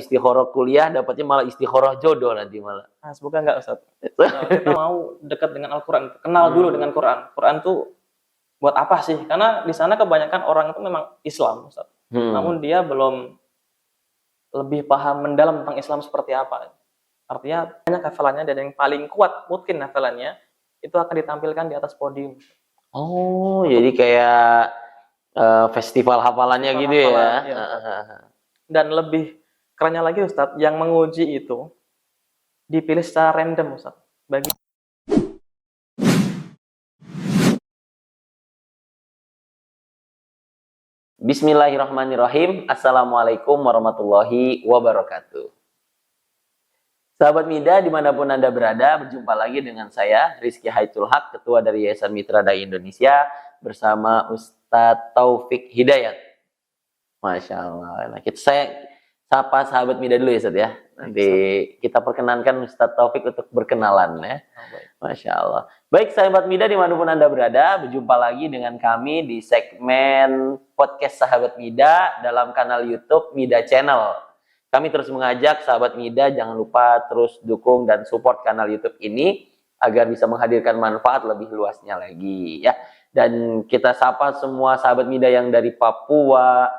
istikharah kuliah, dapatnya malah istikharah jodoh nanti malah. Nah, semoga enggak Ustaz. Kita mau dekat dengan Al-Quran, kenal dulu dengan Quran. Quran tuh buat apa sih? Karena di sana kebanyakan orang itu memang Islam, Ustaz. Namun dia belum lebih paham mendalam tentang Islam seperti apa. Artinya banyak hafalannya dan yang paling kuat mungkin hafalannya itu akan ditampilkan di atas podium. Oh, jadi kayak festival hafalannya Festival gitu hafalan, ya. iya, Dan lebih kerennya lagi Ustadz, yang menguji itu dipilih secara random Ustadz. Bismillahirrahmanirrahim. Assalamualaikum warahmatullahi wabarakatuh. Sahabat Mida, dimanapun Anda berada, berjumpa lagi dengan saya, Rizky Haitul Haq, Ketua dari Yayasan Mitra Dai Indonesia, bersama Ustadz Taufik Hidayat. Masya Allah. Nah, saya sapa sahabat Mida dulu ya, Ustadz ya. Nanti kita perkenankan Ustadz Taufik untuk berkenalan ya. Masya Allah. Baik sahabat Mida, dimanapun Anda berada, berjumpa lagi dengan kami di segmen podcast Sahabat Mida dalam kanal YouTube Mida Channel. Kami terus mengajak sahabat Mida jangan lupa terus dukung dan support kanal YouTube ini agar bisa menghadirkan manfaat lebih luasnya lagi ya. Dan kita sapa semua sahabat Mida yang dari Papua,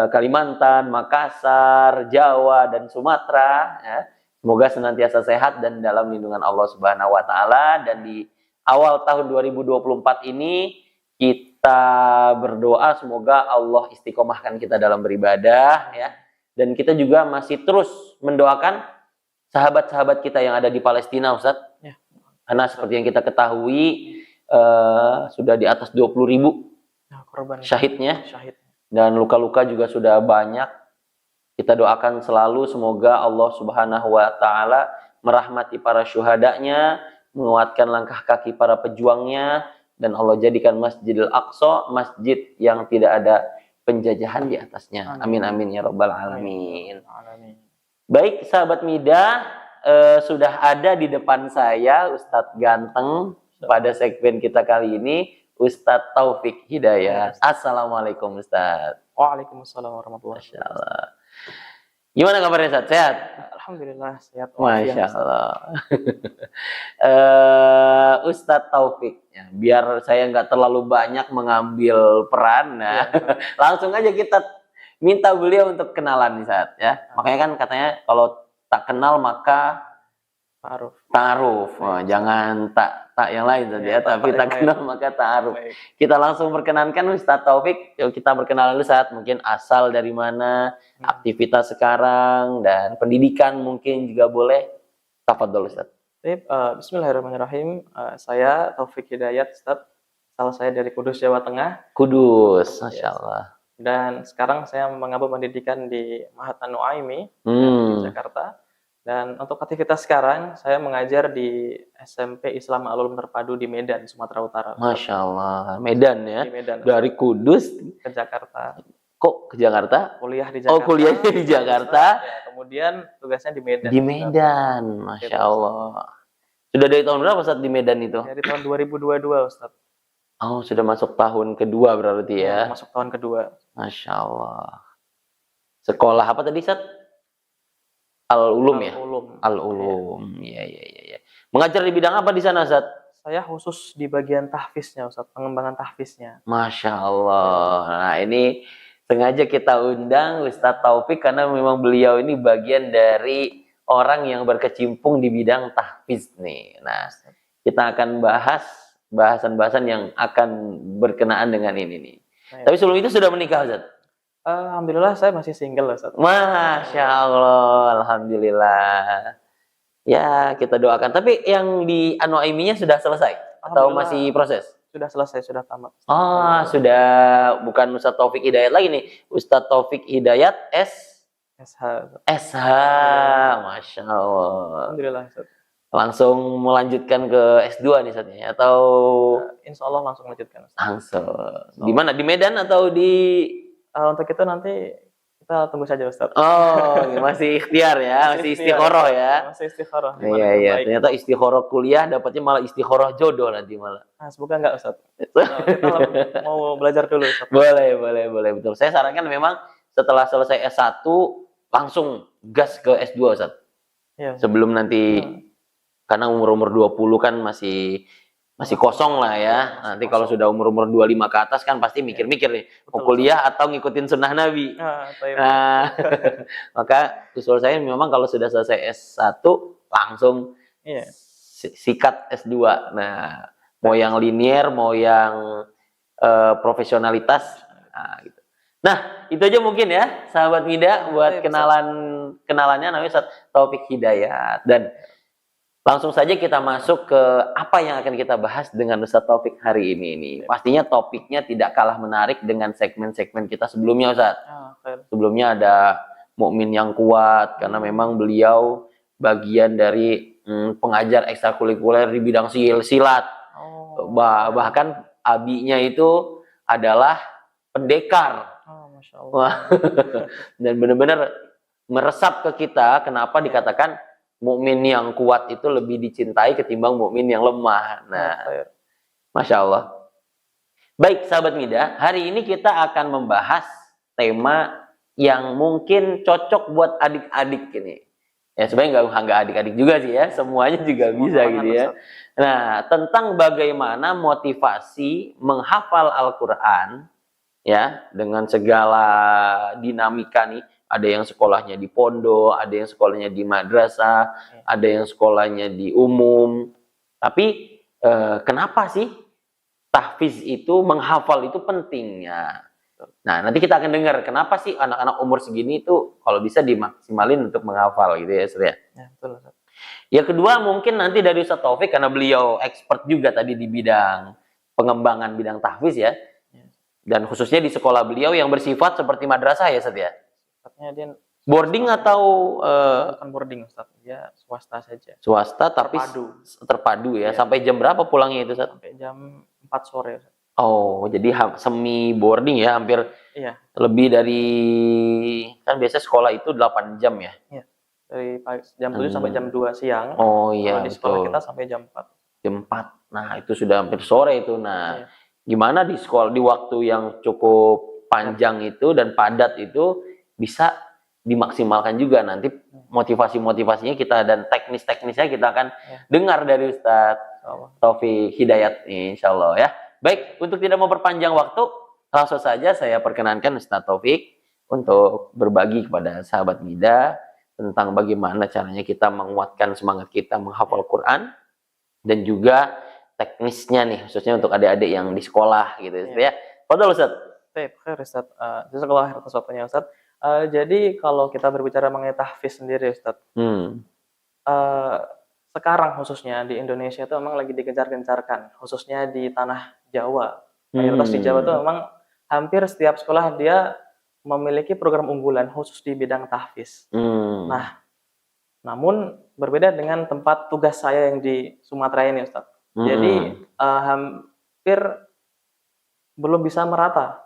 Kalimantan, Makassar, Jawa dan Sumatera ya. Semoga senantiasa sehat dan dalam lindungan Allah Subhanahu wa taala. Dan di awal tahun 2024 ini kita berdoa semoga Allah istiqomahkan kita dalam beribadah ya. Dan kita juga masih terus mendoakan sahabat-sahabat kita yang ada di Palestina, Ustadz. Ya. Karena seperti yang kita ketahui, sudah di atas 20.000 korban syahidnya. Syahid. Dan luka-luka juga sudah banyak. Kita doakan selalu semoga Allah Subhanahu wa taala merahmati para syuhadanya, menguatkan langkah kaki para pejuangnya, dan Allah jadikan Masjidil Aqsa masjid yang tidak ada penjajahan di atasnya. Amin amin ya rabbal alamin. Baik sahabat Mida, sudah ada di depan saya Ustadz Ganteng pada segmen kita kali ini, Ustadz Taufik Hidayat. Assalamualaikum Ustadz. Waalaikumsalam warahmatullahi wabarakatuh. Gimana kabarnya Ustadz? Sehat? Alhamdulillah sehat. Masya Allah. Ustadz Taufik, ya, biar saya nggak terlalu banyak mengambil peran, nah, langsung aja kita minta beliau untuk kenalan nih saat ya. Makanya kan katanya kalau tak kenal maka ta'aruf. Jangan tak yang lain saja ya, tapi tak kenal maka ta'aruf. Kita langsung perkenankan Ustadz Taufik. Yuk kita berkenalan dulu saat mungkin asal dari mana, aktivitas sekarang dan pendidikan mungkin juga boleh. Tafadhol Ustadz. Bismillahirrahmanirrahim. Saya Taufik Hidayat, Ustadz. Asal saya dari Kudus, Jawa Tengah. Kudus, Masya Allah. Dan sekarang saya mengambil pendidikan di Mahat An-Nuaimi di Jakarta. Dan untuk aktivitas sekarang, saya mengajar di SMP Islam Al-Ulum Terpadu di Medan, Sumatera Utara. Masya Allah, Medan ya? Di Medan, dari Kudus ke Jakarta. Kok ke Jakarta? Kuliah di Jakarta. Oh, kuliahnya di Jakarta. Ya, kemudian tugasnya di Medan. Di Medan, Masya Allah. Sudah dari tahun berapa Ustadz di Medan itu? Dari tahun 2022 Ustadz. Oh, sudah masuk tahun kedua berarti ya? Masuk tahun kedua. Masya Allah. Sekolah apa tadi Ustadz? Al-Ulum ya? Al-Ulum. Iya. Mengajar di bidang apa di sana, Ustadz? Saya khusus di bagian tahfiznya, Ustadz. Pengembangan tahfiznya. Masya Allah. Nah, ini sengaja kita undang Ustadz Taufik karena memang beliau ini bagian dari orang yang berkecimpung di bidang tahfiz nih. Nah, kita akan bahas bahasan-bahasan yang akan berkenaan dengan ini nih. Tapi sebelum itu sudah menikah, Ustadz? Alhamdulillah saya masih single, Ustaz. Masya Allah, alhamdulillah. Ya, kita doakan. Tapi yang di An-Nuaiminya sudah selesai atau masih proses? Sudah selesai, sudah tamat. Oh, sudah bukan Ustadz Taufik Hidayat lagi nih. Ustadz Taufik Hidayat SH. Masya Allah. Alhamdulillah, Ustaz. Langsung melanjutkan ke S2 nih Ustaz ya? Atau insya Allah langsung melanjutkan, Ustaz. Langsung. Di mana? Di Medan atau di untuk itu nanti kita tunggu saja Ustaz. Oh, masih ikhtiar ya, masih istikharah ya. Masih istikharah. Iya. Ternyata istikharah kuliah dapatnya malah istikharah jodoh nanti malah. Nah, semoga enggak Ustaz. Kita mau belajar dulu Ustaz. Boleh betul. Saya sarankan memang setelah selesai S1 langsung gas ke S2 Ustaz. Iya. Sebelum nanti karena umur-umur 20 kan masih kosong lah ya. Nanti kalau sudah umur-umur 25 ke atas kan pasti mikir-mikir nih, mau Betul, kuliah atau ngikutin sunnah Nabi. Baik. Nah, maka usul saya memang kalau sudah selesai S1 langsung Iya. sikat S2. Nah, mau yang linier, mau yang profesionalitas. Nah, gitu. Nah, itu aja mungkin ya, sahabat Mida, buat kenalannya namanya Ustaz Taufik Hidayat. Dan langsung saja kita masuk ke apa yang akan kita bahas dengan Ustaz Taufik hari ini. Pastinya topiknya tidak kalah menarik dengan segmen-segmen kita sebelumnya, Ustaz. Sebelumnya ada mukmin yang kuat, karena memang beliau bagian dari pengajar ekstrakurikuler di bidang silat. Bahkan abinya itu adalah pendekar. Masya Allah. Dan benar-benar meresap ke kita kenapa dikatakan mukmin yang kuat itu lebih dicintai ketimbang mukmin yang lemah. Nah, Masya Allah. Baik sahabat Mida, hari ini kita akan membahas tema yang mungkin cocok buat adik-adik ini. Ya sebenarnya nggak adik-adik juga sih ya, semuanya juga bisa gitu ya. Nah, tentang bagaimana motivasi menghafal Al-Quran ya, dengan segala dinamika nih. Ada yang sekolahnya di pondok, ada yang sekolahnya di madrasah, ada yang sekolahnya di umum. Tapi kenapa sih tahfiz itu, menghafal itu pentingnya? Nah, nanti kita akan dengar kenapa sih anak-anak umur segini itu kalau bisa dimaksimalin untuk menghafal gitu ya, Ustaz. Ya, betul. Ya kedua mungkin nanti dari Ustaz Taufik karena beliau expert juga tadi di bidang pengembangan bidang tahfiz ya. Dan khususnya di sekolah beliau yang bersifat seperti madrasah ya, Ustaz ya. Sifatnya dia boarding atau bukan boarding, Ustaz. Dia swasta saja. Swasta tapi terpadu ya. Sampai jam berapa pulangnya itu, Ustaz? Sampai jam 4 sore, Ustaz. Oh, jadi semi boarding ya, hampir lebih dari, kan biasanya sekolah itu 8 jam ya? Iya. Dari jam 7 sampai jam 2 siang. Oh iya, kalau di sekolah kita sampai jam 4. Jam 4. Nah, itu sudah hampir sore itu. Nah, gimana di sekolah di waktu yang cukup panjang itu dan padat itu bisa dimaksimalkan juga nanti motivasi-motivasinya kita dan teknis-teknisnya kita akan dengar dari Ustaz Taufik Hidayat insyaallah ya. Baik, untuk tidak memperpanjang waktu, langsung saja saya perkenankan Ustaz Taufik untuk berbagi kepada sahabat Mida tentang bagaimana caranya kita menguatkan semangat kita menghafal Quran dan juga teknisnya nih, khususnya untuk adik-adik yang di sekolah gitu ya. Fadhol Ustaz. Baik, Ustaz. Jazakallahu khairan atas waktunya Ustaz. Jadi kalau kita berbicara mengenai tahfiz sendiri Ustaz. Sekarang khususnya di Indonesia itu memang lagi digencar-gencarkan, khususnya di tanah Jawa. Mayoritas di Jawa itu memang hampir setiap sekolah dia memiliki program unggulan khusus di bidang tahfiz. Nah, namun berbeda dengan tempat tugas saya yang di Sumatera ini Ustaz. Jadi hampir belum bisa merata.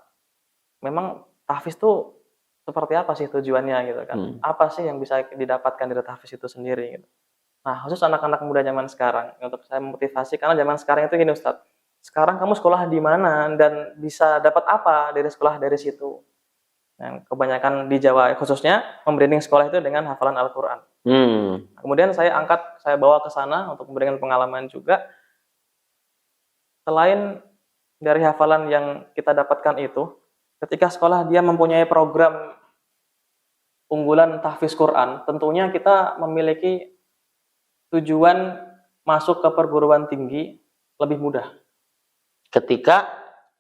Memang tahfiz itu seperti apa sih tujuannya gitu kan? Apa sih yang bisa didapatkan dari tahfiz itu sendiri gitu. Nah, khusus anak-anak muda zaman sekarang untuk saya memotivasi karena zaman sekarang itu gini Ustaz. Sekarang kamu sekolah di mana dan bisa dapat apa dari sekolah dari situ. Dan kebanyakan di Jawa khususnya membranding sekolah itu dengan hafalan Al-Qur'an. Kemudian saya bawa ke sana untuk memberikan pengalaman juga. Selain dari hafalan yang kita dapatkan itu, ketika sekolah dia mempunyai program unggulan tahfiz Quran, tentunya kita memiliki tujuan masuk ke perguruan tinggi lebih mudah. Ketika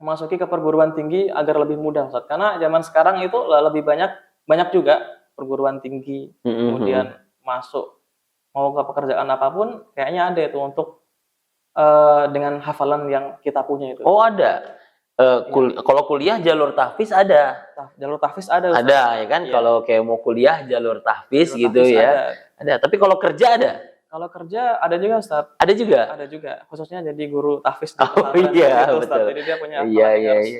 memasuki ke perguruan tinggi agar lebih mudah, Ustaz. Karena zaman sekarang itu lebih banyak juga perguruan tinggi, kemudian masuk mau ke pekerjaan apapun, kayaknya ada itu untuk dengan hafalan yang kita punya itu. Oh ada. Kalau kuliah jalur tahfiz ada. Jalur tahfiz ada. Ustaz. Ada ya kan. Kalau kayak mau kuliah jalur tahfiz gitu ya. Ada. Tapi kalau kerja ada. Kalau kerja ada juga Ustaz. Ada juga. Ada juga. Khususnya jadi guru tahfiz. Oh iya itu, betul. Jadi dia punya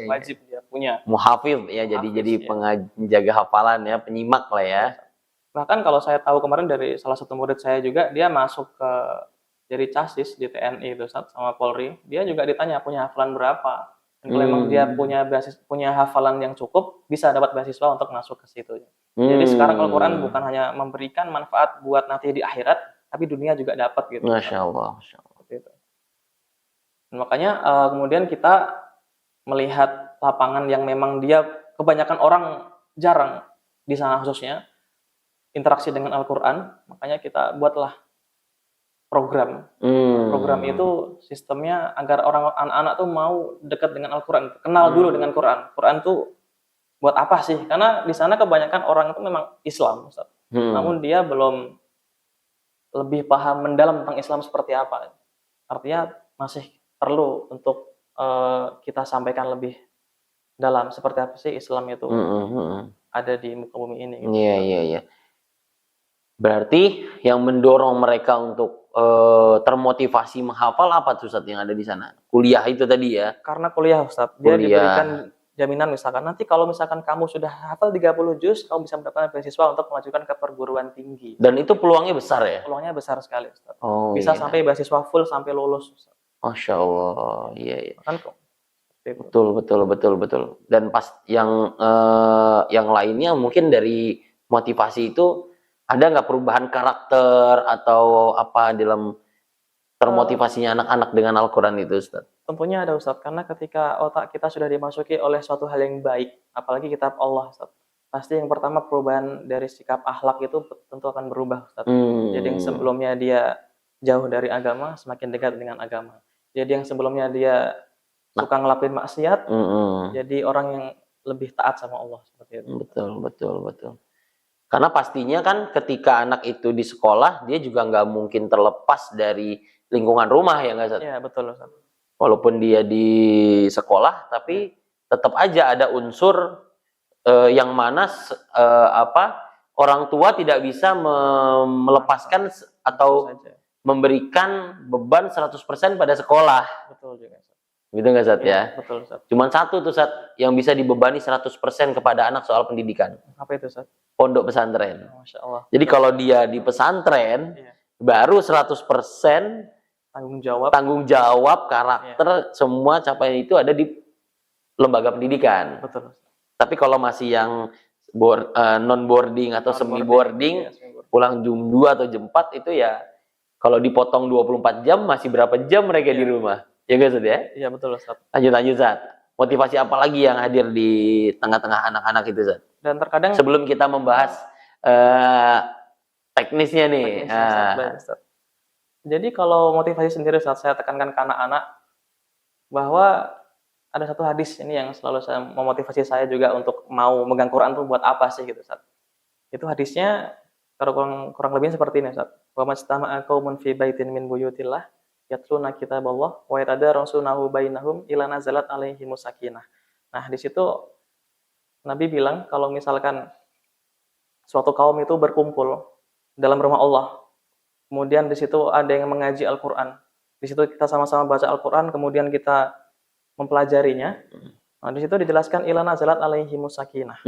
wajib dia punya. Muhafidh ya. Jadi penjaga hafalan ya, penyimak lah ya. Bahkan kalau saya tahu kemarin dari salah satu murid saya juga, dia masuk jadi casis di TNI itu Ustaz, sama Polri. Dia juga ditanya punya hafalan berapa. Dan kalau memang dia punya hafalan yang cukup, bisa dapat beasiswa untuk masuk ke situ. Jadi sekarang Al-Quran bukan hanya memberikan manfaat buat nanti di akhirat, tapi dunia juga dapat gitu. Masya Allah. Seperti itu. Dan makanya kemudian kita melihat lapangan yang memang dia kebanyakan orang jarang di sana khususnya interaksi dengan Al-Quran, makanya kita buatlah program. Program itu sistemnya agar anak-anak tuh mau dekat dengan Al-Quran, kenal dulu dengan Quran. Quran tuh buat apa sih? Karena di sana kebanyakan orang itu memang Islam, Ustaz. Namun dia belum lebih paham mendalam tentang Islam seperti apa. Artinya masih perlu untuk kita sampaikan lebih dalam seperti apa sih Islam itu ada di muka bumi ini. Gitu. Iya. Berarti yang mendorong mereka untuk termotivasi menghafal apa tuh Ustaz yang ada di sana? Kuliah itu tadi ya? Karena kuliah Ustaz, dia diberikan jaminan misalkan nanti kalau misalkan kamu sudah hafal 30 juz, kamu bisa mendapatkan beasiswa untuk mengajukan ke perguruan tinggi. Dan itu peluangnya besar ya? Peluangnya besar sekali Ustaz. Oh, bisa sampai beasiswa full sampai lulus Ustaz. Masya Allah, iya. Kan kok. Betul. Dan pas yang lainnya mungkin dari motivasi itu ada nggak perubahan karakter atau apa dalam termotivasinya anak-anak dengan Al-Quran itu, Ustaz? Tentunya ada, Ustaz. Karena ketika otak kita sudah dimasuki oleh suatu hal yang baik, apalagi kitab Allah, Ustaz, pasti yang pertama perubahan dari sikap akhlak itu tentu akan berubah, Ustaz. Jadi yang sebelumnya dia jauh dari agama, semakin dekat dengan agama. Jadi yang sebelumnya dia suka ngelakuin maksiat, jadi orang yang lebih taat sama Allah. Seperti itu. Betul. Karena pastinya kan ketika anak itu di sekolah, dia juga nggak mungkin terlepas dari lingkungan rumah ya nggak, Ustaz? Iya, betul, Ustaz. Walaupun dia di sekolah, tapi tetap aja ada unsur yang mana orang tua tidak bisa melepaskan atau memberikan beban 100% pada sekolah. Betul juga, Ustaz. Gitu nggak, Ustaz, ya? Betul, Ustaz. Cuman satu tuh, Ustaz, yang bisa dibebani 100% kepada anak soal pendidikan. Apa itu, Ustaz? Pondok pesantren. Masya Allah. Jadi kalau dia di pesantren, baru 100% tanggung jawab karakter semua capaian itu ada di lembaga pendidikan. Betul. Tapi kalau masih yang non boarding atau semi boarding, pulang jam 2 atau jam 4 itu ya kalau dipotong 24 jam masih berapa jam mereka di rumah. Ya guys, ya? Iya, betul, Ustaz. Lanjut, Ustaz. Motivasi apa lagi yang hadir di tengah-tengah anak-anak itu, Ustaz? Dan terkadang sebelum kita membahas teknisnya nih. Ustaz. Jadi kalau motivasi sendiri saat saya tekankan ke anak-anak bahwa ada satu hadis ini yang selalu saya memotivasi saya juga untuk mau megang Quran tuh buat apa sih gitu, Ustaz. Itu hadisnya kurang lebihnya seperti ini, Ustaz. Wa majtama'a qaumun fi baitin min buyutillah yatluna kitaballah wa yatadarasunahu bainahum ila nazalat alaihimus sakinah. Nah, di situ Nabi bilang kalau misalkan suatu kaum itu berkumpul dalam rumah Allah, kemudian di situ ada yang mengaji Al-Quran, di situ kita sama-sama baca Al-Quran, kemudian kita mempelajarinya. Nah, di situ dijelaskan ila nazalat alaihimus sakinah.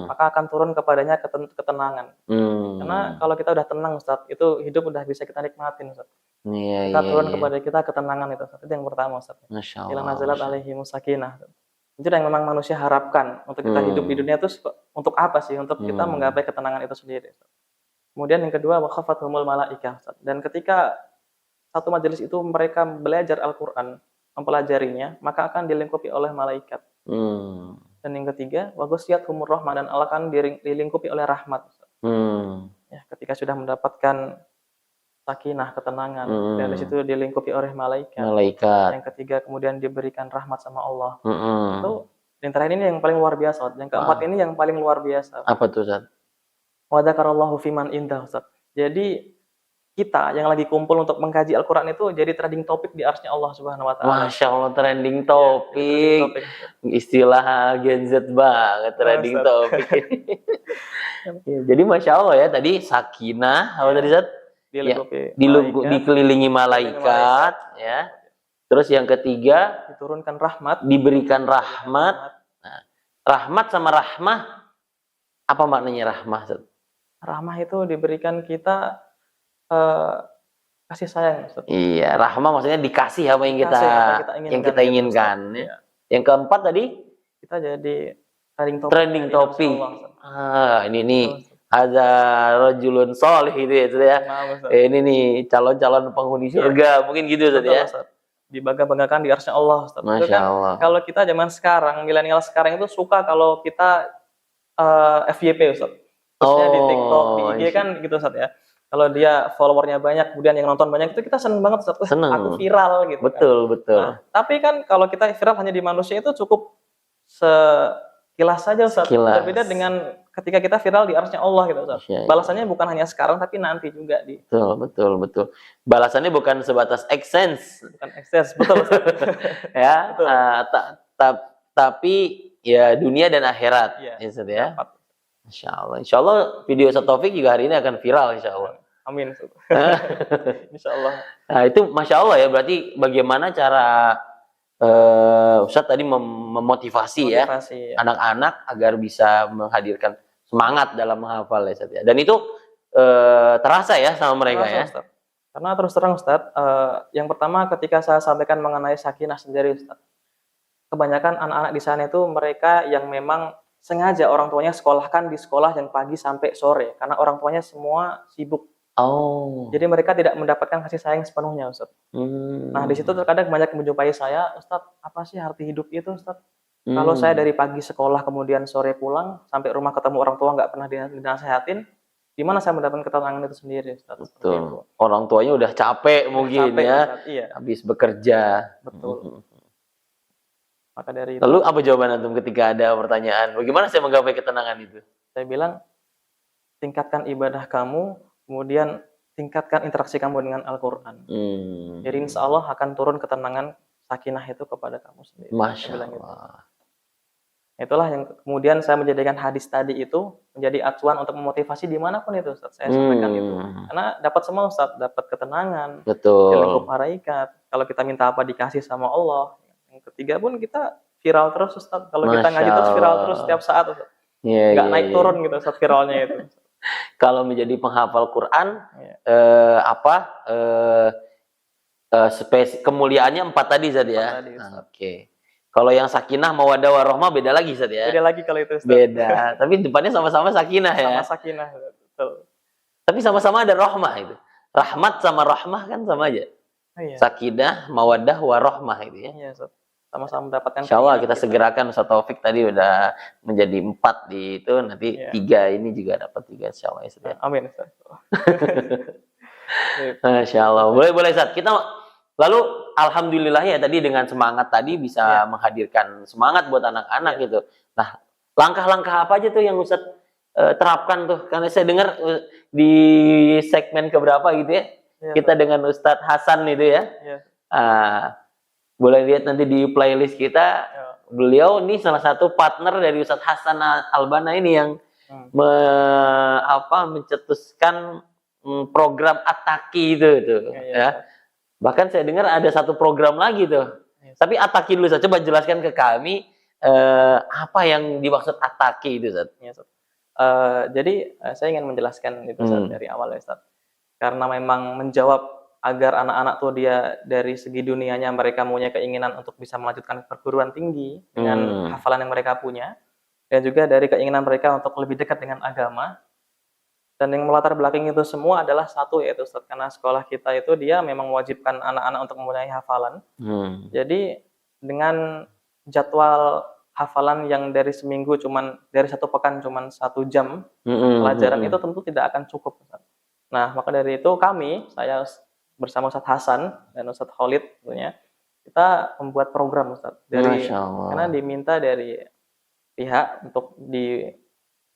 Maka akan turun kepadanya ketenangan. Karena kalau kita udah tenang, Ustaz, itu hidup udah bisa kita nikmatin, Ustaz. Kita turun kepada kita ketenangan itu, Ustaz. Itu yang pertama, Ustaz. Ila nazalat alaihimus sakinah. Itu yang memang manusia harapkan untuk kita hidup di dunia itu untuk apa sih? Untuk kita menggapai ketenangan itu sendiri. Kemudian yang kedua, wa khafathumul malaikah. Dan ketika satu majelis itu mereka belajar Al-Quran, mempelajarinya, maka akan dilingkupi oleh malaikat. Dan yang ketiga, wa ghasyiyatuhumur rahmah, dan Allah akan dilingkupi oleh rahmat. Ya, ketika sudah mendapatkan sakinah, ketenangan, dan di situ dilingkupi oleh malaikat. Yang ketiga kemudian diberikan rahmat sama Allah. Itu yang terakhir ini yang paling luar biasa. Yang keempat ini yang paling luar biasa. Apa tuh, Ustaz? Wa dzakarallahu fiman indah, Ustaz. Jadi kita yang lagi kumpul untuk mengkaji Al-Quran itu jadi trending topik di arsy Allah Subhanahu Wa Taala. Masya Allah, trending topik. Istilah Gen Z banget, trending topik. Jadi Masya Allah ya, tadi sakinah, apa tadi, Ustaz? Dikelilingi malaikat, ya. Terus yang ketiga, diturunkan rahmat, diberikan rahmat. Nah, rahmat sama rahmah, apa maknanya rahmah? Rahmah itu diberikan kita kasih sayang. Iya, rahmah maksudnya dikasih apa yang kita inginkan. Yang keempat tadi kita jadi trending topik. trending topik. Ini nih ada rajulun soleh itu ya, Ustaz ya. Ini nih calon-calon penghuni surga, mungkin gitu Ustaz ya. Dibangga-banggakan di arsy Allah, Ustaz. Itu kan Allah. kalau kita zaman sekarang, milenial sekarang itu suka kalau kita FYP, Ustaz. Khususnya di TikTok, di IG kan gitu, Ustaz ya. Kalau dia followernya banyak, kemudian yang nonton banyak, itu kita seneng banget, Ustaz. Aku viral gitu. Betul. Nah, tapi kan kalau kita viral hanya di manusia itu cukup sekilas saja, Ustaz. Berbeda dengan ketika kita viral di arsy Allah gitu, Ustaz. Balasannya bukan hanya sekarang tapi nanti juga di. Betul. Balasannya bukan sebatas AdSense. Bukan AdSense, betul, Ustaz. Ya, tapi ya dunia dan akhirat, ya, Ustaz ya. Insya Allah video Ustaz Taufik juga hari ini akan viral insya Allah. Amin. Insya Allah. Nah itu Masya Allah ya, berarti bagaimana cara Ustaz tadi memotivasi ya anak-anak agar bisa menghadirkan semangat dalam menghafal ya Ustaz ya. Dan itu terasa ya sama mereka ya. Ustaz. Karena terus terang Ustaz, yang pertama ketika saya sampaikan mengenai sakinah sendiri Ustaz, kebanyakan anak-anak di sana itu mereka yang memang sengaja orang tuanya sekolahkan di sekolah yang pagi sampai sore karena orang tuanya semua sibuk. Jadi mereka tidak mendapatkan kasih sayang sepenuhnya, Ustaz. Nah, di situ terkadang banyak menjumpai saya, Ustaz, apa sih arti hidup itu, Ustaz? Kalau saya dari pagi sekolah kemudian sore pulang sampai rumah ketemu orang tua nggak pernah dinasihatin, di mana saya mendapatkan ketenangan itu sendiri, Ustaz? Betul. Orang tuanya udah capek mungkin ya, iya. Habis bekerja. Betul. Maka dari itu. Lalu apa jawaban antum ketika ada pertanyaan, bagaimana saya menggapai ketenangan itu? Saya bilang, tingkatkan ibadah kamu, kemudian tingkatkan interaksi kamu dengan Al-Quran. Jadi insya Allah akan turun ketenangan sakinah itu kepada kamu sendiri. Masya Allah. Itulah yang kemudian saya menjadikan hadis tadi itu menjadi acuan untuk memotivasi dimanapun itu, Ustaz. Saya sampaikan itu. Karena dapat semua, Ustaz. Dapat ketenangan. Betul. Di lingkup malaikat. Kalau kita minta apa dikasih sama Allah. Yang ketiga pun kita viral terus, Ustaz. Kalau kita ngaji terus viral terus setiap saat, Ustaz. Nggak naik turun gitu, Ustaz, viralnya itu. Kalau menjadi penghafal Quran, kemuliaannya 4 tadi Zat ya. Oke. Kalau yang sakinah, mawaddah, warahmah beda lagi Zat ya. Beda lagi kalau itu Ustaz. Beda. Tapi depannya sama-sama sakinah ya. Sama sakinah, betul. Tapi sama-sama ada rahmah itu. Rahmat sama rahmah kan sama aja. Sakinah, mawaddah, warahmah itu ya. Iya, Ustaz. Sama-sama mendapatkan. Insya Allah kita segerakan Ustaz Taufik tadi udah menjadi 4 di itu, nanti 3 ini juga dapat 3 insya Allah ya. Amin Ustaz. Masya Allah. Boleh Ustaz. Kita lalu alhamdulillah ya tadi dengan semangat tadi bisa menghadirkan semangat buat anak-anak gitu. Nah, langkah-langkah apa aja tuh yang Ustaz terapkan tuh? Karena saya dengar di segmen keberapa gitu ya. Kita dengan Ustadz Hasan itu ya. Boleh lihat nanti di playlist kita. Beliau ini salah satu partner dari Ustadz Hasan Albana ini yang mencetuskan program Ataki itu ya. Bahkan saya dengar ada satu program lagi tuh. Tapi Ataki dulu, Coba jelaskan ke kami apa yang dimaksud Ataki itu, Ustaz. Jadi saya ingin menjelaskan itu Ustaz, dari awal ya, Ustaz. Karena memang menjawab agar anak-anak tuh dia dari segi dunianya mereka punya keinginan untuk bisa melanjutkan perguruan tinggi dengan hafalan yang mereka punya, dan juga dari keinginan mereka untuk lebih dekat dengan agama. Dan yang melatar belakang itu semua adalah satu, yaitu Ustaz, karena sekolah kita itu dia memang mewajibkan anak-anak untuk mempunyai hafalan. Jadi dengan jadwal hafalan yang dari seminggu dari 1 pekan cuman 1 jam pelajaran itu tentu tidak akan cukup, Ustaz. Nah, maka dari itu saya bersama Ustadz Hasan dan Ustadz Khalid tentunya, kita membuat program, Ustadz, karena diminta dari pihak untuk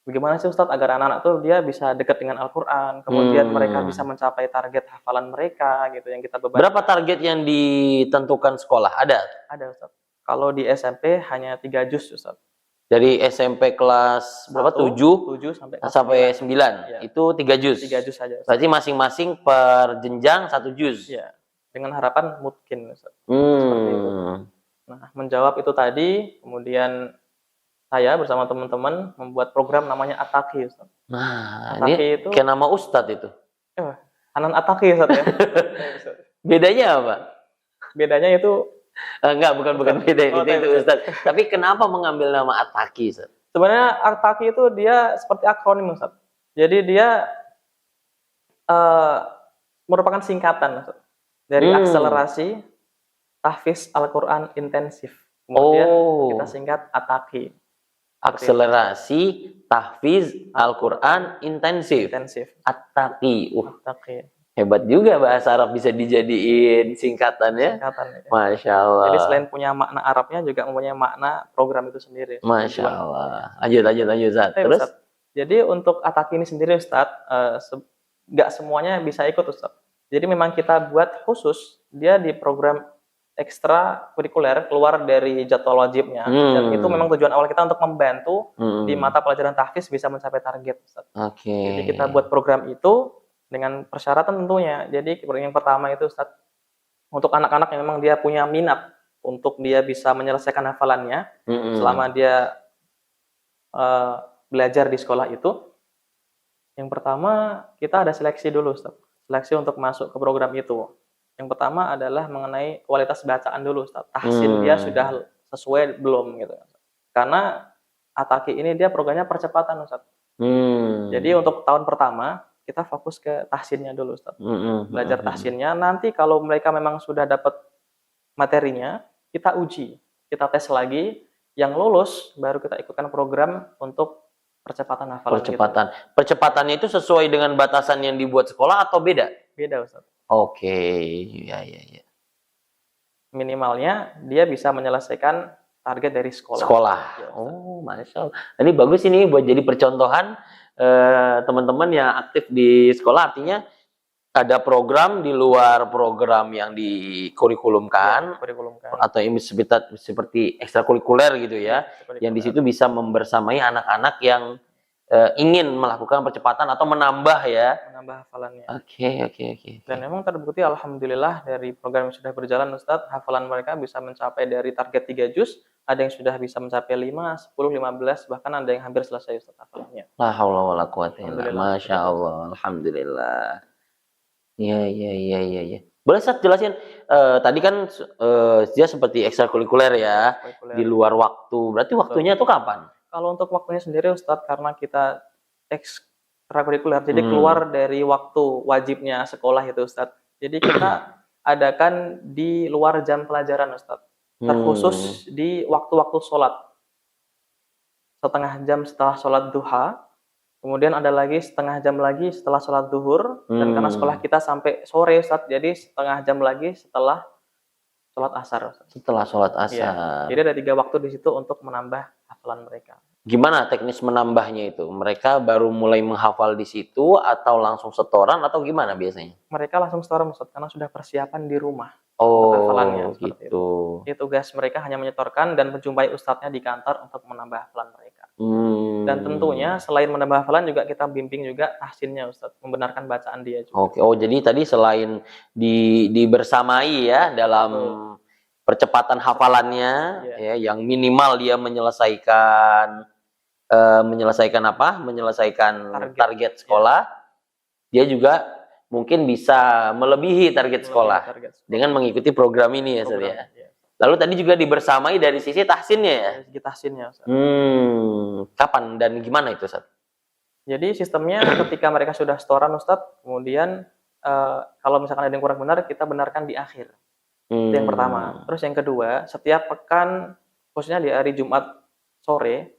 bagaimana sih Ustadz agar anak-anak tuh dia bisa dekat dengan Al-Quran, kemudian mereka bisa mencapai target hafalan mereka gitu yang kita bebankan. Berapa target yang ditentukan sekolah? Ada Ustadz. Kalau di SMP hanya 3 juz, Ustadz. Dari SMP kelas berapa? 7 sampai 9. Ya. Itu 3 juz. 3 juz saja. Berarti masing-masing per jenjang 1 juz. Iya. Dengan harapan mungkin, Ustaz. Seperti itu. Nah, menjawab itu tadi, kemudian saya bersama teman-teman membuat program namanya Ataki, Ustaz. Nah, Ataki itu kayak nama Ustadz itu. Hanan Ataki, Ustaz ya. Bedanya apa? Bedanya itu Enggak, bukan beda Oh, itu Ustaz. Tapi kenapa mengambil nama At-Taqi, Ustaz? Sebenarnya At-Taqi itu dia seperti akronim, Ustaz. Jadi dia merupakan singkatan, Ustaz, dari akselerasi tahfiz Al-Qur'an intensif. Kemudian kita singkat At-Taqi. Akselerasi tahfiz Al-Qur'an intensif. At-Taqi. At-Taqi. Hebat juga bahasa Arab bisa dijadiin singkatannya. Masya Allah. Jadi selain punya makna Arabnya juga mempunyai makna program itu sendiri. Masya Allah. Lanjut Ustaz. Terus? Ustaz. Jadi untuk At-Taqi ini sendiri Ustaz, nggak semuanya bisa ikut Ustaz. Jadi memang kita buat khusus dia di program ekstra kurikuler keluar dari jadwal wajibnya. Dan itu memang tujuan awal kita untuk membantu di mata pelajaran tahfiz bisa mencapai target Ustaz. Jadi kita buat program itu dengan persyaratan tentunya. Jadi yang pertama itu Ustaz, untuk anak-anak yang memang dia punya minat untuk dia bisa menyelesaikan hafalannya selama dia belajar di sekolah itu. Yang pertama kita ada seleksi dulu Ustaz. Seleksi untuk masuk ke program itu. Yang pertama adalah mengenai kualitas bacaan dulu Ustaz. Tahsin dia sudah sesuai belum gitu. Karena At-Taqi ini dia programnya percepatan Ustaz. Jadi untuk tahun pertama kita fokus ke tahsinnya dulu Ustaz. Belajar tahsinnya, nanti kalau mereka memang sudah dapat materinya, kita uji, kita tes lagi, yang lulus baru kita ikutkan program untuk percepatan hafalan. Percepatannya itu sesuai dengan batasan yang dibuat sekolah atau beda? Beda Ustaz. Oke, ya. Minimalnya dia bisa menyelesaikan target dari sekolah. Ya, Masya Allah. Ini bagus ini buat jadi percontohan teman-teman yang aktif di sekolah, artinya ada program di luar program yang dikurikulumkan, atau yang seperti ekstrakurikuler gitu ya, yang di situ bisa membersamai anak-anak yang ingin melakukan percepatan atau menambah hafalannya. Oke. Dan memang terbukti alhamdulillah dari program yang sudah berjalan Ustadz, hafalan mereka bisa mencapai dari target 3 juz, ada yang sudah bisa mencapai 5, 10, 15, bahkan ada yang hampir selesai Ustadz hafalannya. La haula wala quwata illa billah. Masya Allah, alhamdulillah. Iya. Boleh Ustadz jelasin, tadi kan dia seperti ekstrakurikuler ya, di luar waktu. Berarti waktunya itu kapan? Kalau untuk waktunya sendiri Ustadz, karena kita ekstrakurikuler, jadi keluar dari waktu wajibnya sekolah itu Ustadz. Jadi kita adakan di luar jam pelajaran Ustadz. Terkhusus di waktu-waktu sholat. Setengah jam setelah sholat duha, kemudian ada lagi setengah jam lagi setelah sholat duhur, dan karena sekolah kita sampai sore Ustadz, jadi setengah jam lagi setelah sholat asar Ustadz. Setelah sholat asar. Ya, jadi ada 3 waktu di situ untuk menambah hafalan mereka. Gimana teknis menambahnya itu? Mereka baru mulai menghafal di situ atau langsung setoran atau gimana biasanya? Mereka langsung setoran Ustadz, karena sudah persiapan di rumah. Hafalannya gitu. Itu. Tugas mereka hanya menyetorkan dan menjumpai ustadznya di kantor untuk menambah hafalan mereka. Dan tentunya selain menambah hafalan juga kita bimbing juga tahsinnya Ustadz, membenarkan bacaan dia juga. Jadi tadi selain dibersamai ya dalam percepatan hafalannya, ya, yang minimal dia menyelesaikan target sekolah, dia juga mungkin bisa melebihi target sekolah dengan mengikuti program ini ya Ustaz ya. Lalu tadi juga dibersamai dari sisi tahsinnya ya? Dari sisi tahsinnya Ustaz. Kapan dan gimana itu Ustaz? Jadi sistemnya ketika mereka sudah setoran Ustaz, kemudian kalau misalkan ada yang kurang benar, kita benarkan di akhir. Itu yang pertama. Terus yang kedua, setiap pekan, khususnya di hari Jumat sore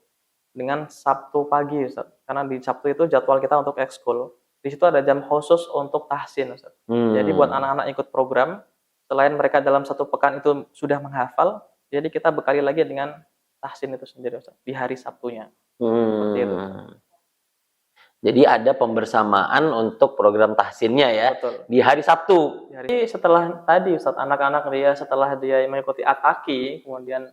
dengan Sabtu pagi Ustaz. Karena di Sabtu itu jadwal kita untuk ekskul. Di situ ada jam khusus untuk tahsin Ustaz. Jadi buat anak-anak ikut program, selain mereka dalam 1 pekan itu sudah menghafal, jadi kita bekali lagi dengan tahsin itu sendiri Ustaz, di hari Sabtunya. Seperti itu. Jadi ada pembersamaan untuk program tahsinnya ya. Betul. Di hari Sabtu. Jadi setelah tadi Ustaz, anak-anak setelah dia mengikuti At-Taqi, kemudian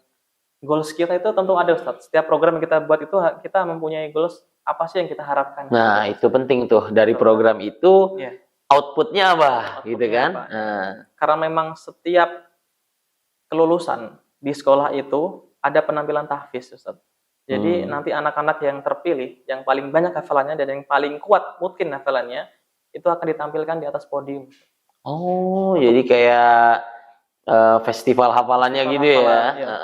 goals kita itu tentu ada Ustaz. Setiap program yang kita buat itu kita mempunyai goals, apa sih yang kita harapkan. Nah, itu penting tuh dari program itu. Outputnya apa, gitu kan? Karena memang setiap kelulusan di sekolah itu ada penampilan tahfiz Ustaz. Jadi nanti anak-anak yang terpilih, yang paling banyak hafalannya dan yang paling kuat mungkin hafalannya, itu akan ditampilkan di atas podium. Jadi kayak festival hafalannya Festival gitu ya. hafalan, iya,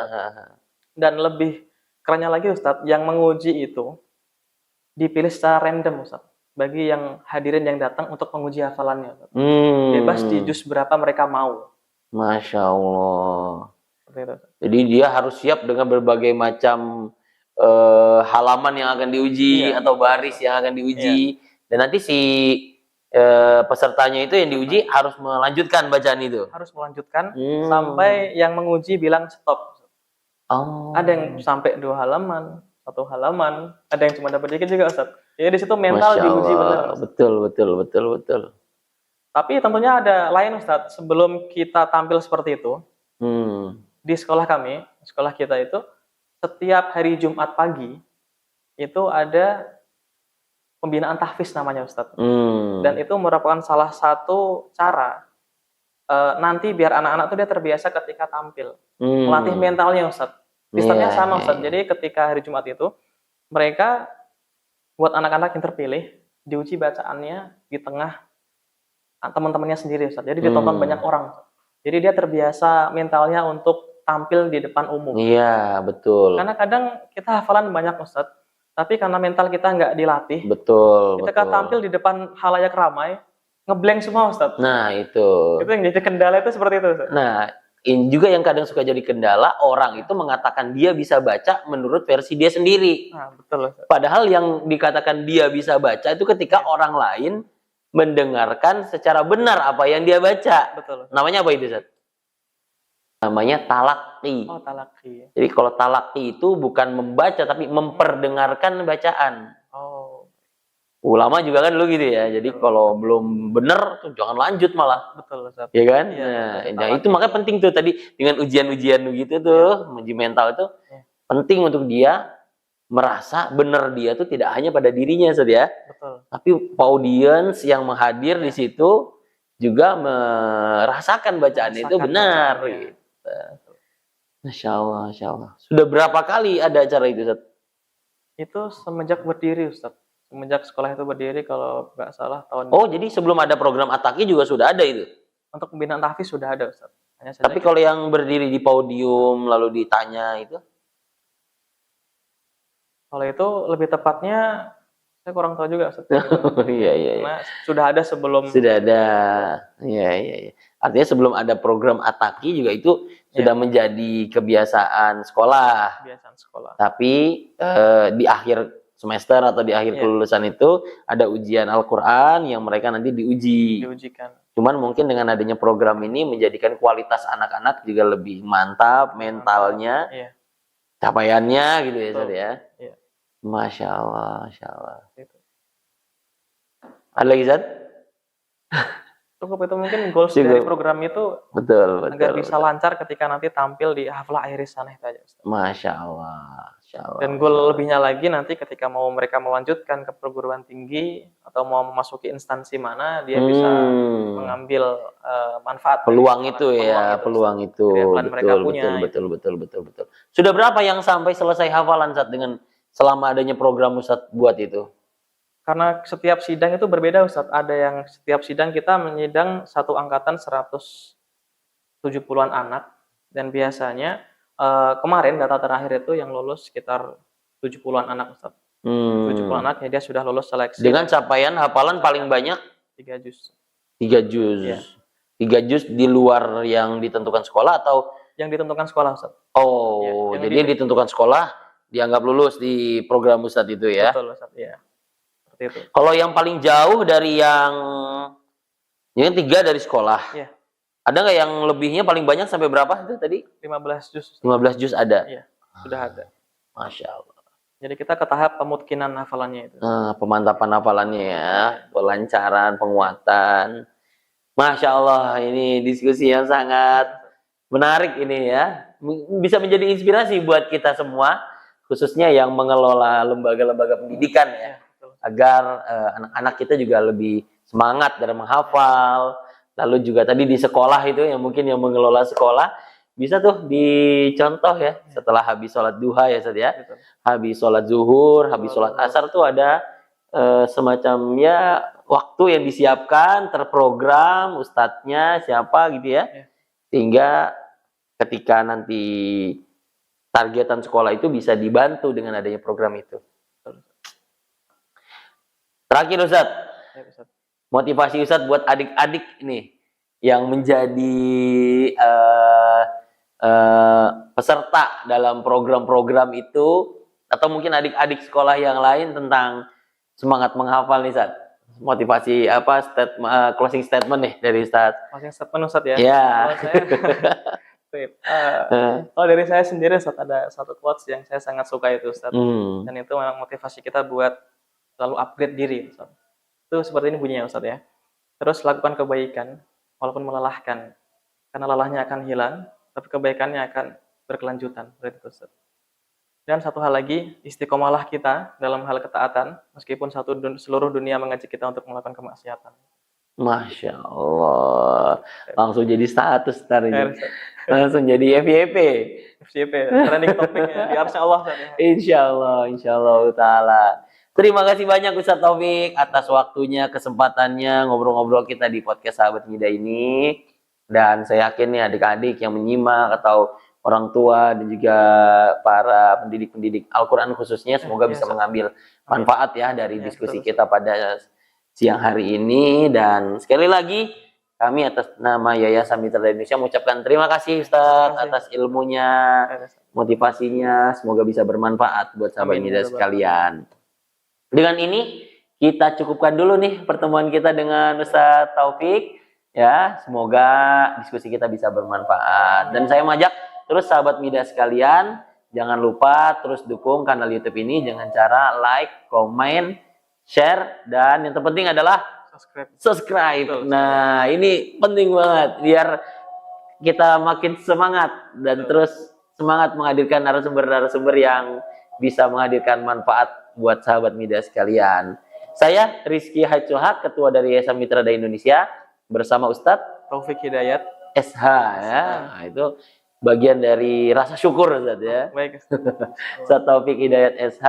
Dan lebih kerennya lagi Ustadz, yang menguji itu dipilih secara random Ustadz. Bagi yang hadirin yang datang untuk menguji hafalannya Ustadz. Bebas di juz berapa mereka mau. Masya Allah. Seperti itu. Jadi dia harus siap dengan berbagai macam halaman yang akan diuji Iya, atau baris yang akan diuji. Dan nanti si pesertanya itu yang diuji harus melanjutkan bacaan itu. Harus melanjutkan sampai yang menguji bilang stop. Oh. Ada yang sampai 2 halaman, 1 halaman, ada yang cuma dapat dikit juga Ustaz. Jadi di situ mental diuji benar. Betul. Tapi tentunya ada lain Ustaz. Sebelum kita tampil seperti itu, di sekolah kami, sekolah kita itu setiap hari Jumat pagi itu ada pembinaan tahfiz namanya Ustaz. Dan itu merupakan salah satu cara nanti biar anak-anak tuh dia terbiasa ketika tampil. Melatih mentalnya Ustaz. Sistemnya sama Ustaz. Jadi ketika hari Jumat itu mereka buat anak-anak yang terpilih diuji bacaannya di tengah teman-temannya sendiri Ustaz. Jadi ditonton banyak orang. Jadi dia terbiasa mentalnya untuk tampil di depan umum. Iya, betul. Karena kadang kita hafalan banyak Ustaz, tapi karena mental kita nggak dilatih. Betul. Ketika tampil di depan halayak ramai, ngeblank semua Ustaz. Nah, itu. Itu yang jadi kendala itu seperti itu Ustaz. Nah, ini juga yang kadang suka jadi kendala, orang itu mengatakan dia bisa baca menurut versi dia sendiri. Nah, betul Ustaz. Padahal yang dikatakan dia bisa baca itu ketika orang lain mendengarkan secara benar apa yang dia baca. Betul. Namanya apa itu, Ustaz? Namanya talaqi. Oh, talaqi. Jadi kalau talaqi itu bukan membaca tapi memperdengarkan bacaan. Oh. Ulama juga kan dulu gitu ya. Jadi kalau belum benar tuh jangan lanjut malah. Betul, Ustaz. Ya kan? Iya, Nah, itu makanya penting tuh tadi dengan ujian-ujian gitu tuh, uji mental itu penting untuk dia merasa benar dia tuh tidak hanya pada dirinya Ustaz ya. Betul. Tapi audiens yang menghadir di situ juga merasakan bacaan itu benar gitu. Masya Allah. Sudah berapa kali ada acara itu, Ustaz? Itu semenjak berdiri, Ustaz. Semenjak sekolah itu berdiri, kalau nggak salah tahun. Oh, jadi sebelum ada program Ataki juga sudah ada itu? Untuk pembinaan tahfiz sudah ada, Ustaz. Tapi kalau yang berdiri di podium lalu ditanya itu? Kalau itu lebih tepatnya saya kurang tahu juga, Ustaz. Iya. Nah, sudah ada sebelum. Sudah ada. Iya. Artinya sebelum ada program Ataki juga itu sudah menjadi kebiasaan sekolah. Kebiasaan sekolah. Tapi di akhir semester atau di akhir kelulusan itu ada ujian Al-Quran yang mereka nanti diujikan. Cuman mungkin dengan adanya program ini menjadikan kualitas anak-anak juga lebih mantap, mentalnya, capaiannya gitu ya, Ustaz ya. Iya. Masya Allah. Ada lagi, Ustaz? Cukup itu mungkin goals dari program itu. Betul. Agar bisa lancar ketika nanti tampil di haflah akhir sana itu aja, Ustaz. Masya Allah. Dan goal lebihnya lagi nanti ketika mau mereka melanjutkan ke perguruan tinggi atau mau memasuki instansi mana, dia bisa mengambil manfaat peluang itu. Betul. Sudah berapa yang sampai selesai hafalan Ustaz dengan selama adanya program Ustaz buat itu? Karena setiap sidang itu berbeda Ustaz. Ada yang setiap sidang kita menyidang satu angkatan 170-an anak, dan biasanya kemarin data terakhir itu yang lulus sekitar 70-an anak Ustaz. 70-an anak ya, dia sudah lulus seleksi. Dengan capaian hafalan paling banyak 3 juz. 3 juz. Ya. 3 juz di luar yang ditentukan sekolah atau yang ditentukan sekolah Ustaz? Oh, ya, jadi yang ditentukan sekolah dianggap lulus di program Ustaz itu ya. Betul Ustaz, ya. Seperti itu. Kalau yang paling jauh dari yang 3 dari sekolah. Iya. Ada nggak yang lebihnya paling banyak sampai berapa itu tadi? 15 juz. 15 juz ada? Iya, sudah ada. Masya Allah. Jadi kita ke tahap pemutkinan hafalannya itu. Pemantapan hafalannya ya, pelancaran, penguatan. Masya Allah, ini diskusi yang sangat menarik ini ya. Bisa menjadi inspirasi buat kita semua, khususnya yang mengelola lembaga-lembaga pendidikan ya. Agar anak-anak kita juga lebih semangat dalam menghafal. Lalu juga tadi di sekolah itu yang mungkin yang mengelola sekolah bisa tuh dicontoh ya, setelah habis sholat duha ya Ustaz ya, habis sholat zuhur, habis sholat asar tuh ada semacam ya waktu yang disiapkan, terprogram ustadznya siapa gitu ya, Sehingga ketika nanti targetan sekolah itu bisa dibantu dengan adanya program itu. Terakhir Ustadz, Ya, Ustaz. motivasi Ustadz buat adik-adik ini yang menjadi peserta dalam program-program itu, atau mungkin adik-adik sekolah yang lain tentang semangat menghafal nih Ustadz. Motivasi apa closing statement nih dari Ustadz? Closing statement Ustaz ya. Ya. Kalau saya kalau dari saya sendiri Ustaz, ada satu quotes yang saya sangat suka itu Ustaz. Dan itu memang motivasi kita buat selalu upgrade diri Ustaz. Itu seperti ini bunyinya Ustaz ya. Terus lakukan kebaikan walaupun melelahkan. Karena lelahnya akan hilang, tapi kebaikannya akan berkelanjutan. Seperti itu Ustaz. Dan satu hal lagi, istiqomalah kita dalam hal ketaatan, meskipun seluruh dunia mengajak kita untuk melakukan kemaksiatan. Masya Allah, langsung jadi status ntar ini. Ya, Langsung jadi FYP. FYP, trending topiknya di arsy Allah. Insya Allah Ta'ala. Terima kasih banyak Ustadz Taufik atas waktunya, kesempatannya ngobrol-ngobrol kita di podcast Sahabat Mida ini. Dan saya yakin nih adik-adik yang menyimak atau orang tua dan juga para pendidik-pendidik Al-Quran khususnya semoga bisa mengambil manfaat ya dari diskusi kita pada siang hari ini. Dan sekali lagi kami atas nama Yayasan Mitra Dai Indonesia mengucapkan terima kasih Ustadz atas ilmunya, motivasinya, semoga bisa bermanfaat buat sahabat Mida sekalian. Dengan ini kita cukupkan dulu nih pertemuan kita dengan Ustadz Taufik. Ya, semoga diskusi kita bisa bermanfaat. Dan saya mengajak terus sahabat Mida sekalian, jangan lupa terus dukung kanal YouTube ini dengan cara like, komen, share, dan yang terpenting adalah subscribe. Nah, ini penting banget biar kita makin semangat dan terus semangat menghadirkan narasumber-narasumber yang bisa menghadirkan manfaat buat sahabat Mida sekalian. Saya Rizky Haitsul Haq, Ketua dari Yayasan Mitra Dai Indonesia, bersama Ustadz Taufik Hidayat SH ya. Nah, itu bagian dari rasa syukur Ustadz ya. Baik. Ustadz Taufik Hidayat SH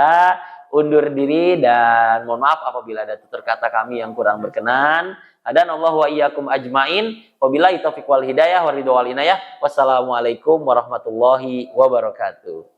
undur diri dan mohon maaf apabila ada tutur kata kami yang kurang berkenan. Dan Allah wa iyyakum ajmain. Wabillahi taufiq wal hidayah wa ridha wal inayah. Wassalamualaikum warahmatullahi wabarakatuh.